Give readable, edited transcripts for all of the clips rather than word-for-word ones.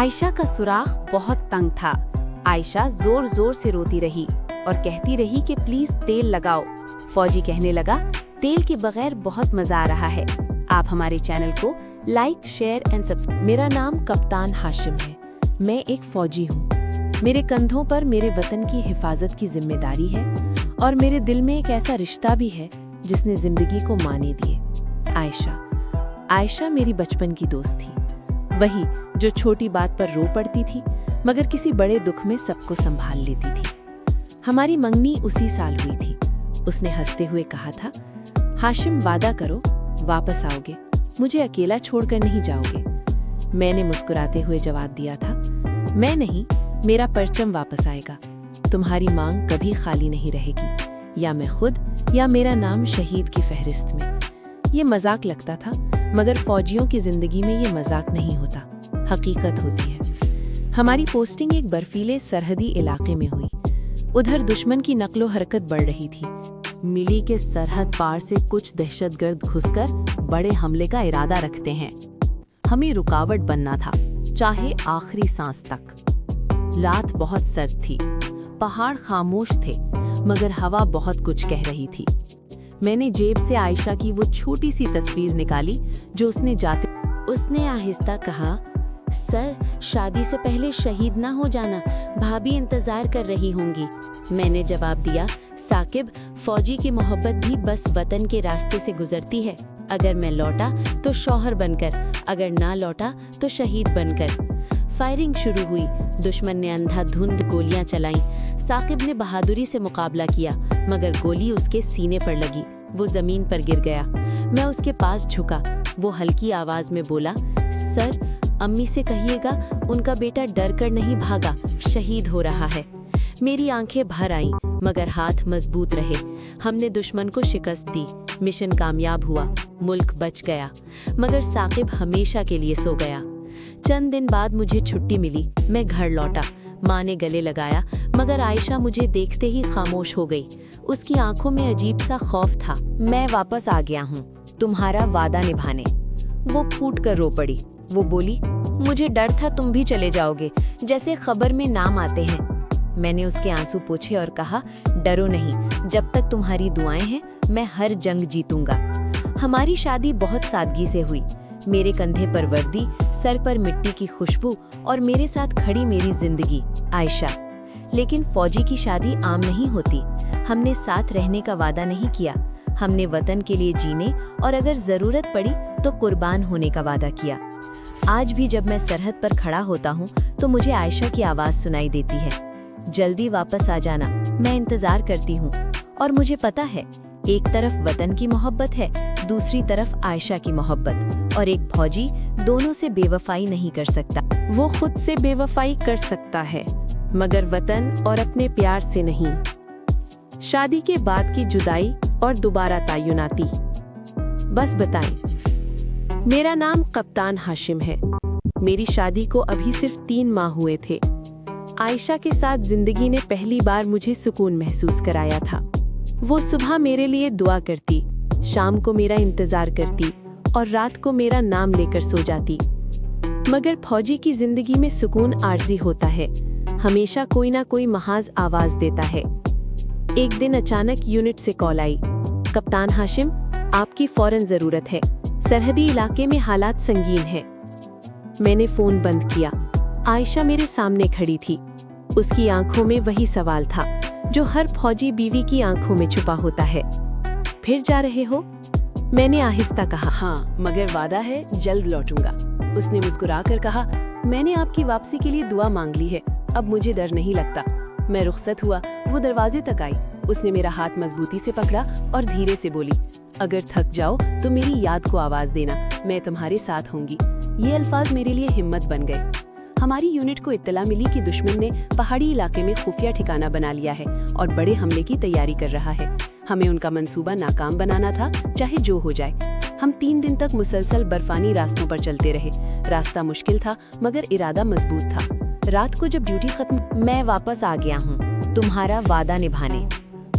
आयशा का सुराख बहुत तंग था। आयशा जोर जोर से रोती रही और कहती रही कि प्लीज तेल लगाओ। फौजी कहने लगा, तेल के बगैर बहुत मजा आ रहा है। आप हमारे चैनल को लाइक, शेयर एंड सब्सक्राइब। मेरा नाम कप्तान हाशिम है। मैं एक फौजी हूँ। मेरे कंधों पर मेरे वतन की हिफाजत की जिम्मेदारी है और मेरे दिल में एक ऐसा रिश्ता भी है जिसने जिंदगी को माने दिए। आयशा मेरी बचपन की दोस्त थी, वही जो छोटी बात पर रो पड़ती थी मगर किसी बड़े दुख में सबको संभाल लेती थी। हमारी मंगनी उसी साल हुई थी। उसने हंसते हुए कहा था, हाशिम वादा करो वापस आओगे, मुझे अकेला छोड़कर नहीं जाओगे। मैंने मुस्कुराते हुए जवाब दिया था, मैं नहीं, मेरा परचम वापस आएगा। तुम्हारी मांग कभी खाली नहीं रहेगी, या मैं खुद या मेरा नाम शहीद की फहरिस्त में। ये मजाक लगता था मगर फौजियों की जिंदगी में ये मजाक नहीं होता, हकीकत होती है। हमारी पोस्टिंग एक बर्फीले सरहदी इलाके में हुई। उधर दुश्मन की नकलो हरकत बढ़ रही थी। मिली के सरहद पार से कुछ दहशतगर्द घुसकर बड़े हमले का इरादा रखते हैं। हमें रुकावट बनना था, चाहे आखिरी सांस तक। रात बहुत सर्द थी, पहाड़ खामोश थे मगर हवा बहुत कुछ कह रही थी। मैंने जेब से आयशा की वो छोटी सी तस्वीर निकाली जो उसने आहिस्ता कहा, सर शादी से पहले शहीद ना हो जाना, भाभी इंतजार कर रही होंगी। मैंने जवाब दिया, साकिब, फौजी की मोहब्बत भी बस वतन के रास्ते से गुजरती है। अगर मैं लौटा तो शौहर बनकर, अगर ना लौटा तो शहीद बनकर। फायरिंग शुरू हुई। दुश्मन ने अंधाधुंध गोलियां चलाईं। साकिब ने बहादुरी से मुकाबला किया मगर गोली उसके सीने पर लगी। वो जमीन पर गिर गया। मैं उसके पास झुका। वो हल्की आवाज में बोला, सर अम्मी से कहिएगा उनका बेटा डर कर नहीं भागा, शहीद हो रहा है। मेरी आंखें भर आईं मगर हाथ मजबूत रहे। हमने दुश्मन को शिकस्त दी। मिशन कामयाब हुआ, मुल्क बच गया मगर साकिब हमेशा के लिए सो गया। चंद दिन बाद मुझे छुट्टी मिली। मैं घर लौटा। माँ ने गले लगाया मगर आयशा मुझे देखते ही खामोश हो गई। उसकी आंखों में अजीब सा खौफ था। मैं वापस आ गया हूँ, तुम्हारा वादा निभाने। वो फूट कर रो पड़ी। वो बोली, मुझे डर था तुम भी चले जाओगे, जैसे खबर में नाम आते हैं। मैंने उसके आंसू पोंछे और कहा, डरो नहीं, जब तक तुम्हारी दुआएं हैं मैं हर जंग जीतूंगा। हमारी शादी बहुत सादगी से हुई। मेरे कंधे पर वर्दी, सर पर मिट्टी की खुशबू और मेरे साथ खड़ी मेरी जिंदगी आयशा। लेकिन फौजी की शादी आम नहीं होती। हमने साथ रहने का वादा नहीं किया। हमने वतन के लिए जीने और अगर जरूरत पड़ी तो कुर्बान होने का वादा किया। आज भी जब मैं सरहद पर खड़ा होता हूँ तो मुझे आयशा की आवाज सुनाई देती है, जल्दी वापस आ जाना, मैं इंतजार करती हूँ। और मुझे पता है, एक तरफ वतन की मोहब्बत है, दूसरी तरफ आयशा की मोहब्बत। और एक फौजी दोनों से बेवफाई नहीं कर सकता। वो खुद से बेवफाई कर सकता है मगर वतन और अपने प्यार से नहीं। शादी के बाद की जुदाई और दोबारा तायुनाती। बस बताएं, मेरा नाम कप्तान हाशिम है। मेरी शादी को अभी सिर्फ 3 माह हुए थे। आयशा के साथ जिंदगी ने पहली बार मुझे सुकून महसूस कराया था। वो सुबह मेरे लिए दुआ करती, शाम को मेरा इंतजार करती और रात को मेरा नाम लेकर सो जाती। मगर फौजी की जिंदगी में सुकून आर्जी होता है, हमेशा कोई ना कोई महाज आवाज देता है। एक दिन अचानक यूनिट से कॉल आई, कप्तान हाशिम, आपकी फौरन जरूरत है, सरहदी इलाके में हालात संगीन है। मैंने फोन बंद किया। आयशा मेरे सामने खड़ी थी। उसकी आंखों में वही सवाल था जो हर फौजी बीवी की आंखों में छुपा होता है, फिर जा रहे हो? मैंने आहिस्ता कहा, हाँ, मगर वादा है जल्द लौटूंगा। उसने मुस्कुराकर कहा, मैंने आपकी वापसी के लिए दुआ मांग ली है, अब मुझे डर नहीं लगता। मैं रुखसत हुआ। वो दरवाजे तक आई। उसने मेरा हाथ मजबूती से पकड़ा और धीरे से बोली, अगर थक जाओ तो मेरी याद को आवाज देना, मैं तुम्हारे साथ होंगी। ये अल्फाज मेरे लिए हिम्मत बन गए। हमारी यूनिट को इत्तला मिली कि दुश्मन ने पहाड़ी इलाके में खुफिया ठिकाना बना लिया है और बड़े हमले की तैयारी कर रहा है। हमें उनका मंसूबा नाकाम बनाना था, चाहे जो हो जाए। हम 3 दिन तक मुसलसल बर्फानी रास्तों पर चलते रहे। रास्ता मुश्किल था मगर इरादा मजबूत था। रात को जब ड्यूटी खत्म, मैं वापस आ गया हूँ, तुम्हारा वादा निभाने।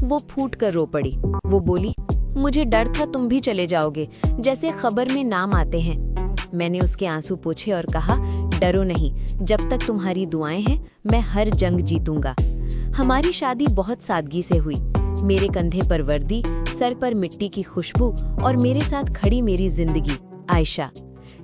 वो फूट कर रो पड़ी। वो बोली, मुझे डर था तुम भी चले जाओगे, जैसे खबर में नाम आते हैं। मैंने उसके आंसू पोंछे और कहा, डरो नहीं, जब तक तुम्हारी दुआएं हैं मैं हर जंग जीतूंगा। हमारी शादी बहुत सादगी से हुई। मेरे कंधे पर वर्दी, सर पर मिट्टी की खुशबू और मेरे साथ खड़ी मेरी जिंदगी, आयशा।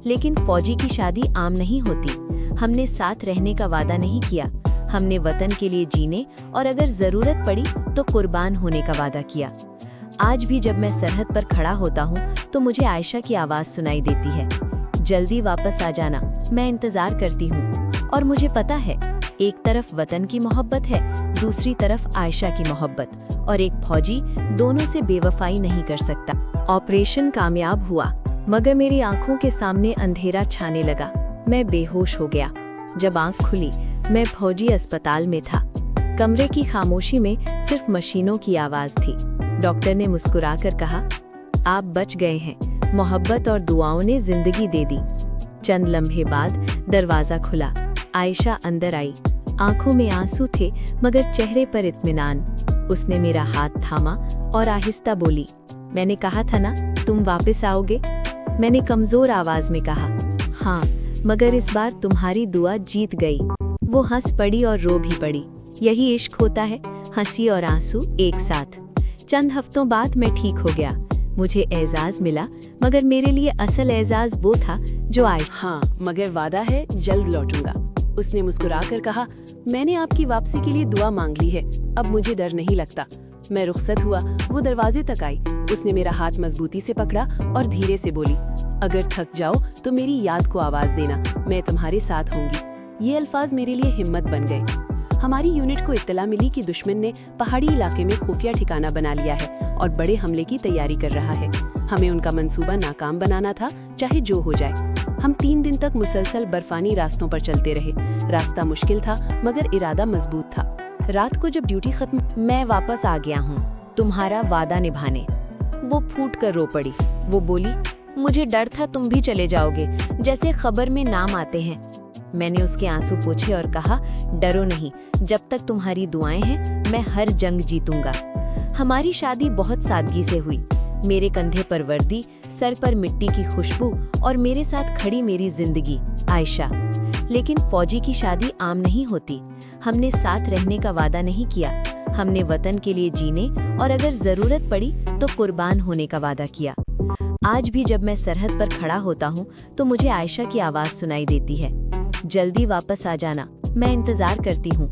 लेकिन फौजी की शादी आम नहीं होती। हमने साथ रहने का वादा नहीं किया। हमने वतन के लिए जीने और अगर जरूरत पड़ी तो कुर्बान होने का वादा किया। आज भी जब मैं सरहद पर खड़ा होता हूँ तो मुझे आयशा की आवाज़ सुनाई देती है, जल्दी वापस आ जाना, मैं इंतज़ार करती हूँ। और मुझे पता है, एक तरफ वतन की मोहब्बत है, दूसरी तरफ आयशा की मोहब्बत, और एक फौजी दोनों से बेवफाई नहीं कर सकता। ऑपरेशन कामयाब हुआ, मगर मेरी आंखों के सामने अंधेरा छाने लगा। मैं बेहोश हो गया। जब आंख खुली, मैं फौजी अस्पताल में था। कमरे की खामोशी में सिर्फ मशीनों की आवाज़ थी। डॉक्टर ने मुस्कुराकर कहा, आप बच गए हैं, मोहब्बत और दुआओं ने जिंदगी दे दी। चंद लम्हे बाद दरवाज़ा खुला। आयशा अंदर आई। आंखों में आंसू थे मगर चेहरे पर इत्मीनान। उसने मेरा हाथ थामा और आहिस्ता बोली, मैंने कहा था ना तुम वापस आओगे। मैंने कमज़ोर आवाज़ में कहा, हाँ, मगर इस बार तुम्हारी दुआ जीत गई। वो हंस पड़ी और रो भी पड़ी। यही इश्क होता है, हंसी और आंसू एक साथ। चंद हफ्तों बाद मैं ठीक हो गया। मुझे एजाज़ मिला, मगर मेरे लिए असल एजाज़ वो था जो हाँ, मगर वादा है जल्द लौटूंगा। उसने मुस्कुराकर कहा, मैंने आपकी वापसी के लिए दुआ मांग ली है, अब मुझे डर नहीं लगता। मैं रुखसत हुआ, वो दरवाजे तक आई। उसने मेरा हाथ मजबूती से पकड़ा और धीरे से बोली, अगर थक जाओ तो मेरी याद को आवाज़ देना, मैं तुम्हारे साथ होंगी। ये अल्फाज मेरे लिए हिम्मत बन गए। हमारी यूनिट को इत्तला मिली कि दुश्मन ने पहाड़ी इलाके में खुफिया ठिकाना बना लिया है और बड़े हमले की तैयारी कर रहा है। हमें उनका मंसूबा नाकाम बनाना था, चाहे जो हो जाए। हम 3 दिन तक मुसलसल बर्फानी रास्तों पर चलते रहे। रास्ता मुश्किल था मगर इरादा मजबूत था। रात को जब ड्यूटी खत्म, मैं वापस आ गया हूँ तुम्हारा वादा निभाने। वो फूट कर रो पड़ी। वो बोली, मुझे डर था तुम भी चले जाओगे, जैसे खबर में नाम आते हैं। मैंने उसके आंसू पोंछे और कहा, डरो नहीं, जब तक तुम्हारी दुआएं हैं मैं हर जंग जीतूंगा। हमारी शादी बहुत सादगी से हुई। मेरे कंधे पर वर्दी, सर पर मिट्टी की खुशबू और मेरे साथ खड़ी मेरी जिंदगी, आयशा। लेकिन फौजी की शादी आम नहीं होती। हमने साथ रहने का वादा नहीं किया। हमने वतन के लिए जीने और अगर जरूरत पड़ी तो कुर्बान होने का वादा किया। आज भी जब मैं सरहद पर खड़ा होता हूँ तो मुझे आयशा की आवाज़ सुनाई देती है, जल्दी वापस आ जाना, मैं इंतज़ार करती हूँ।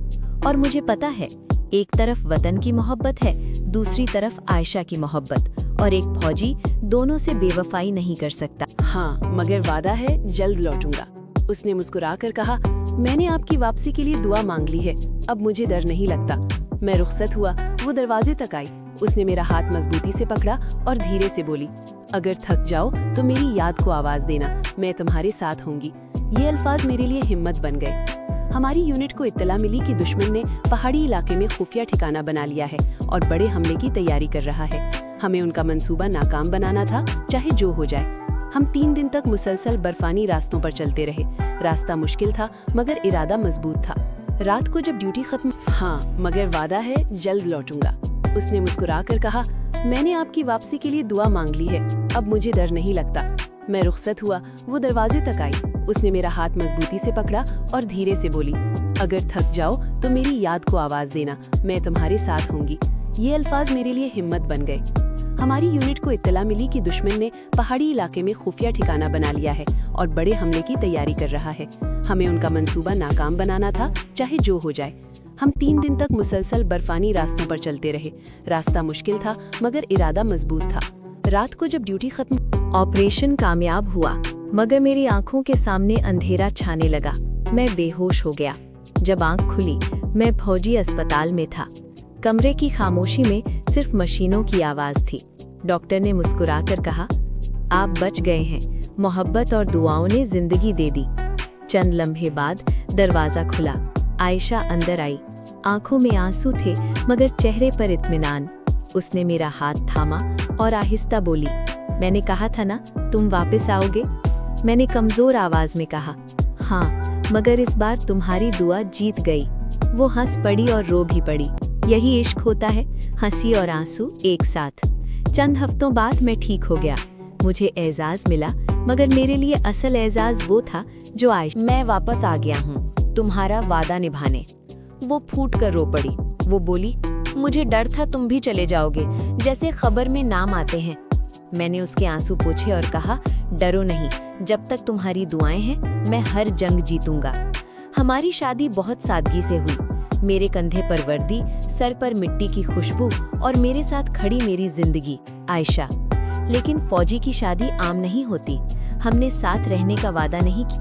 और मुझे पता है, एक तरफ वतन की मोहब्बत है, दूसरी तरफ आयशा की मोहब्बत, और एक फौजी दोनों से बेवफाई नहीं कर सकता। हाँ, मगर वादा है जल्द लौटूंगा। उसने मुस्कुराकर कहा, मैंने आपकी वापसी के लिए दुआ मांग ली है, अब मुझे डर नहीं लगता। मैं रुखसत हुआ, वो दरवाजे तक आई। उसने मेरा हाथ मजबूती से पकड़ा और धीरे से बोली, अगर थक जाओ तो मेरी याद को आवाज़ देना, मैं तुम्हारे साथ होंगी। ये अल्फाज मेरे लिए हिम्मत बन गए। हमारी यूनिट को इत्तला मिली कि दुश्मन ने पहाड़ी इलाके में खुफिया ठिकाना बना लिया है और बड़े हमले की तैयारी कर रहा है। हमें उनका मंसूबा नाकाम बनाना था, चाहे जो हो जाए। हम 3 दिन तक मुसलसल बर्फानी रास्तों पर चलते रहे। रास्ता मुश्किल था मगर इरादा मजबूत था। रात को जब ड्यूटी खत्म, हाँ, मगर वादा है जल्द लौटूंगा। उसने मुस्कुराकर कहा, मैंने आपकी वापसी के लिए दुआ मांग ली है, अब मुझे डर नहीं लगता। मैं रुखसत हुआ, वो दरवाजे तक आई। उसने मेरा हाथ मजबूती से पकड़ा और धीरे से बोली, अगर थक जाओ तो मेरी याद को आवाज़ देना, मैं तुम्हारे साथ होंगी। ये अल्फाज मेरे लिए हिम्मत बन गए। हमारी यूनिट को इत्तला मिली कि दुश्मन ने पहाड़ी इलाके में खुफिया ठिकाना बना लिया है और बड़े हमले की तैयारी कर रहा है। हमें उनका मंसूबा नाकाम बनाना था, चाहे जो हो जाए। हम 3 दिन तक मुसलसल बर्फानी रास्तों पर चलते रहे। रास्ता मुश्किल था मगर इरादा मजबूत था। रात को जब ड्यूटी खत्म, ऑपरेशन कामयाब हुआ, मगर मेरी आंखों के सामने अंधेरा छाने लगा। मैं बेहोश हो गया। जब आंख खुली, मैं फौजी अस्पताल में था। कमरे की खामोशी में सिर्फ मशीनों की आवाज़ थी। डॉक्टर ने मुस्कुराकर कहा, आप बच गए हैं, मोहब्बत और दुआओं ने जिंदगी दे दी। चंद लम्हे बाद दरवाज़ा खुला। आयशा अंदर आई। आंखों में आंसू थे मगर चेहरे पर इत्मीनान। उसने मेरा हाथ थामा और आहिस्ता बोली, मैंने कहा था ना तुम वापस आओगे। मैंने कमज़ोर आवाज़ में कहा, हाँ, मगर इस बार तुम्हारी दुआ जीत गई। वो हंस पड़ी और रो भी पड़ी। यही इश्क होता है, हंसी और आंसू एक साथ। चंद हफ्तों बाद मैं ठीक हो गया। मुझे एजाज़ मिला मगर मेरे लिए असल एजाज वो था जो आयशा। मैं वापस आ गया हूँ तुम्हारा वादा निभाने। वो फूट कर रो पड़ी। वो बोली, मुझे डर था तुम भी चले जाओगे, जैसे खबर में नाम आते हैं। मैंने उसके आंसू पोंछे और कहा, डरो नहीं, जब तक तुम्हारी दुआएं हैं मैं हर जंग जीतूंगा। हमारी शादी बहुत सादगी से हुई। मेरे कंधे पर वर्दी, सर पर मिट्टी की खुशबू और मेरे साथ खड़ी मेरी जिंदगी आयशा। लेकिन फौजी की शादी आम नहीं होती। हमने साथ रहने का वादा नहीं किया।